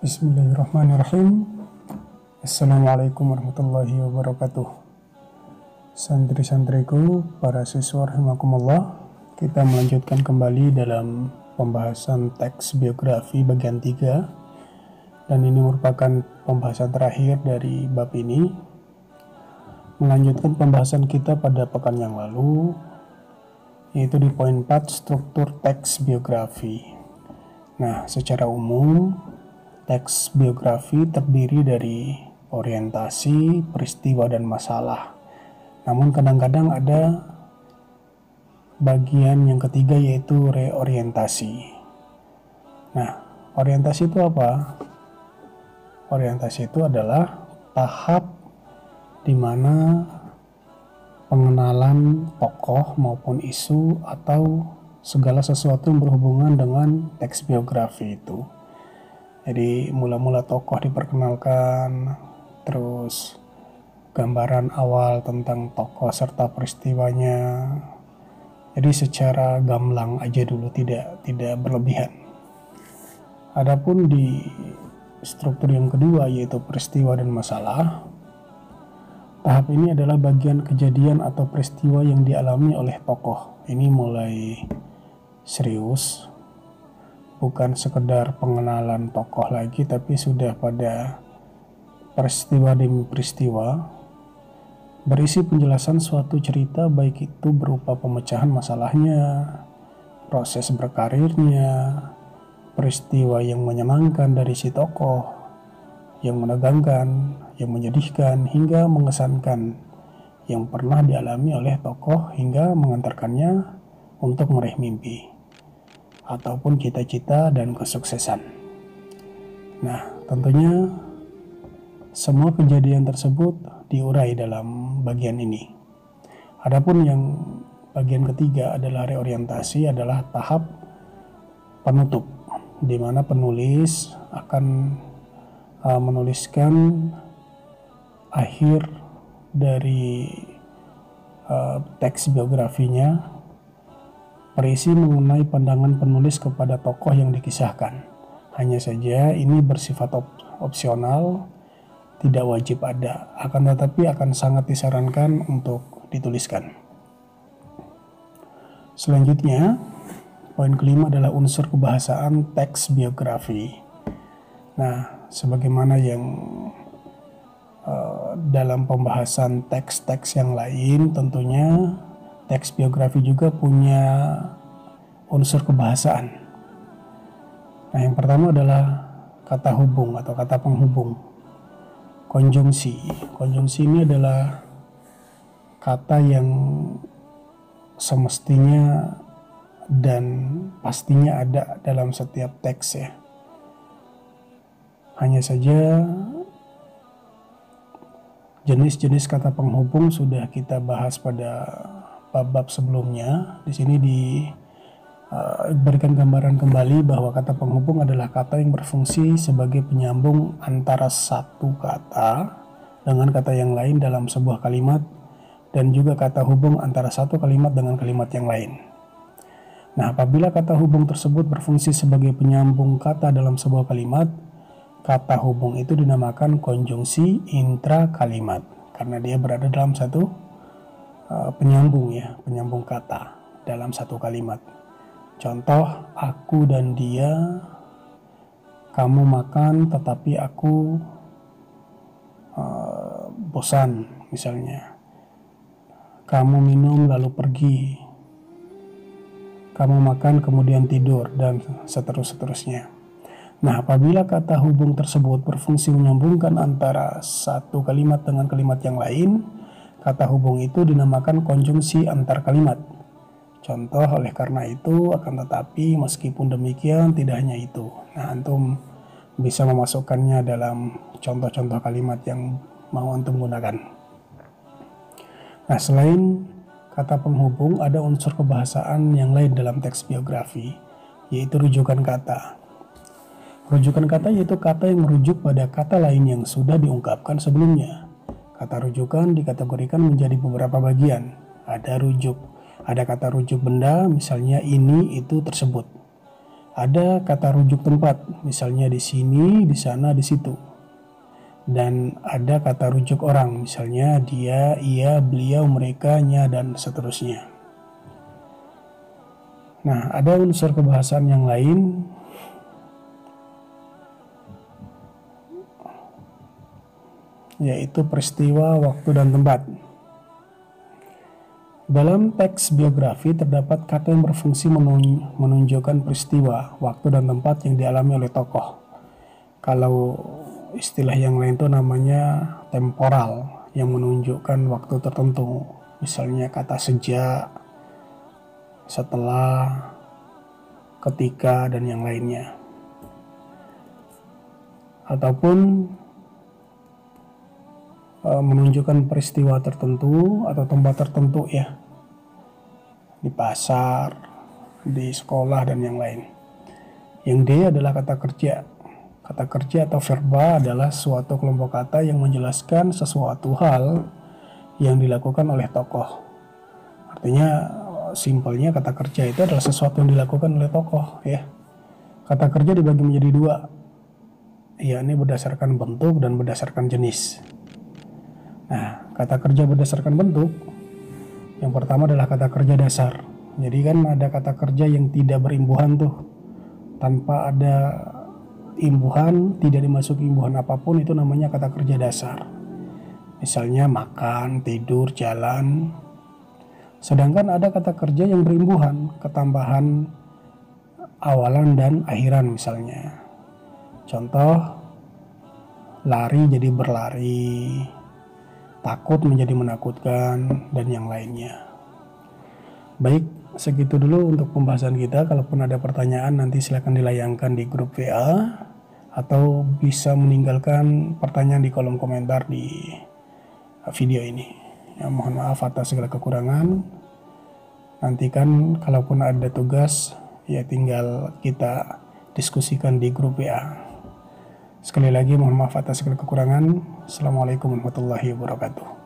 Bismillahirrahmanirrahim. Assalamualaikum warahmatullahi wabarakatuh. Santri-santriku, para siswa rahimakumullah, kita melanjutkan kembali dalam pembahasan teks biografi bagian 3, dan ini merupakan pembahasan terakhir dari bab ini. Melanjutkan pembahasan kita pada pekan yang lalu, yaitu di poin 4, struktur teks biografi. Nah, secara umum teks biografi terdiri dari orientasi, peristiwa, dan masalah. Namun kadang-kadang ada bagian yang ketiga, yaitu reorientasi. Nah, orientasi itu apa? Orientasi itu adalah tahap di mana pengenalan tokoh maupun isu atau segala sesuatu yang berhubungan dengan teks biografi itu. Jadi mula-mula tokoh diperkenalkan, terus gambaran awal tentang tokoh serta peristiwanya. Jadi secara gamblang aja dulu, tidak berlebihan. Adapun di struktur yang kedua, yaitu peristiwa dan masalah, tahap ini adalah bagian kejadian atau peristiwa yang dialami oleh tokoh. Ini mulai serius, bukan sekedar pengenalan tokoh lagi, tapi sudah pada peristiwa demi peristiwa, berisi penjelasan suatu cerita, baik itu berupa pemecahan masalahnya, proses berkarirnya, peristiwa yang menyenangkan dari si tokoh, yang menegangkan, yang menyedihkan, hingga mengesankan yang pernah dialami oleh tokoh hingga mengantarkannya untuk meraih mimpi ataupun cita-cita dan kesuksesan. Nah, tentunya semua kejadian tersebut diurai dalam bagian ini. Adapun yang bagian ketiga adalah reorientasi, adalah tahap penutup, di mana penulis akan menuliskan akhir dari teks biografinya, berisi mengenai pandangan penulis kepada tokoh yang dikisahkan. Hanya saja ini bersifat opsional, tidak wajib ada, akan tetapi akan sangat disarankan untuk dituliskan. Selanjutnya, poin kelima adalah unsur kebahasaan teks biografi. Nah, sebagaimana yang dalam pembahasan teks-teks yang lain, tentunya teks biografi juga punya unsur kebahasaan. Nah, yang pertama adalah kata hubung atau kata penghubung. Konjungsi. Konjungsi ini adalah kata yang semestinya dan pastinya ada dalam setiap teks ya. Hanya saja jenis-jenis kata penghubung sudah kita bahas pada bab sebelumnya. Di sini diberikan gambaran kembali bahwa kata penghubung adalah kata yang berfungsi sebagai penyambung antara satu kata dengan kata yang lain dalam sebuah kalimat, dan juga kata hubung antara satu kalimat dengan kalimat yang lain. Nah, apabila kata hubung tersebut berfungsi sebagai penyambung kata dalam sebuah kalimat, kata hubung itu dinamakan konjungsi intra kalimat, karena dia berada dalam satu penyambung kata dalam satu kalimat. Contoh, aku dan dia, kamu makan tetapi aku bosan misalnya, kamu minum lalu pergi, kamu makan kemudian tidur, dan seterusnya. Nah, apabila kata hubung tersebut berfungsi menyambungkan antara satu kalimat dengan kalimat yang lain, kata hubung itu dinamakan konjungsi antar kalimat. Contoh, oleh karena itu, akan tetapi, meskipun demikian, tidak hanya itu. Nah, antum bisa memasukkannya dalam contoh-contoh kalimat yang mau antum gunakan. Nah, selain kata penghubung, ada unsur kebahasaan yang lain dalam teks biografi, yaitu rujukan kata. Rujukan kata yaitu kata yang merujuk pada kata lain yang sudah diungkapkan sebelumnya. Kata rujukan dikategorikan menjadi beberapa bagian. Ada kata rujuk benda, misalnya ini, itu, tersebut. Ada kata rujuk tempat, misalnya di sini, di sana, di situ. Dan ada kata rujuk orang, misalnya dia, ia, beliau, mereka, nya, dan seterusnya. Nah, ada unsur kebahasaan yang lain, yaitu peristiwa, waktu, dan tempat. Dalam teks biografi terdapat kata yang berfungsi menunjukkan peristiwa, waktu, dan tempat yang dialami oleh tokoh. Kalau istilah yang lain itu namanya temporal, yang menunjukkan waktu tertentu. Misalnya kata sejak, setelah, ketika, dan yang lainnya. Ataupun menunjukkan peristiwa tertentu atau tempat tertentu ya, di pasar, di sekolah, dan yang lain. Yang D adalah kata kerja. Kata kerja atau verba adalah suatu kelompok kata yang menjelaskan sesuatu hal yang dilakukan oleh tokoh. Artinya simpelnya kata kerja itu adalah sesuatu yang dilakukan oleh tokoh ya. Kata kerja dibagi menjadi dua, yakni berdasarkan bentuk dan berdasarkan jenis. Nah, kata kerja berdasarkan bentuk, yang pertama adalah kata kerja dasar. Jadi kan ada kata kerja yang tidak berimbuhan tuh, tanpa ada imbuhan, tidak dimasuki imbuhan apapun, itu namanya kata kerja dasar. Misalnya makan, tidur, jalan. Sedangkan ada kata kerja yang berimbuhan, ketambahan awalan dan akhiran misalnya. Contoh, lari jadi berlari, takut menjadi menakutkan, dan yang lainnya. Baik, segitu dulu untuk pembahasan kita. Kalaupun ada pertanyaan nanti silakan dilayangkan di grup WA atau bisa meninggalkan pertanyaan di kolom komentar di video ini. Ya, mohon maaf atas segala kekurangan. Nantikan kalaupun ada tugas ya tinggal kita diskusikan di grup WA. Sekali lagi mohon maaf atas segala kekurangan. Assalamualaikum warahmatullahi wabarakatuh.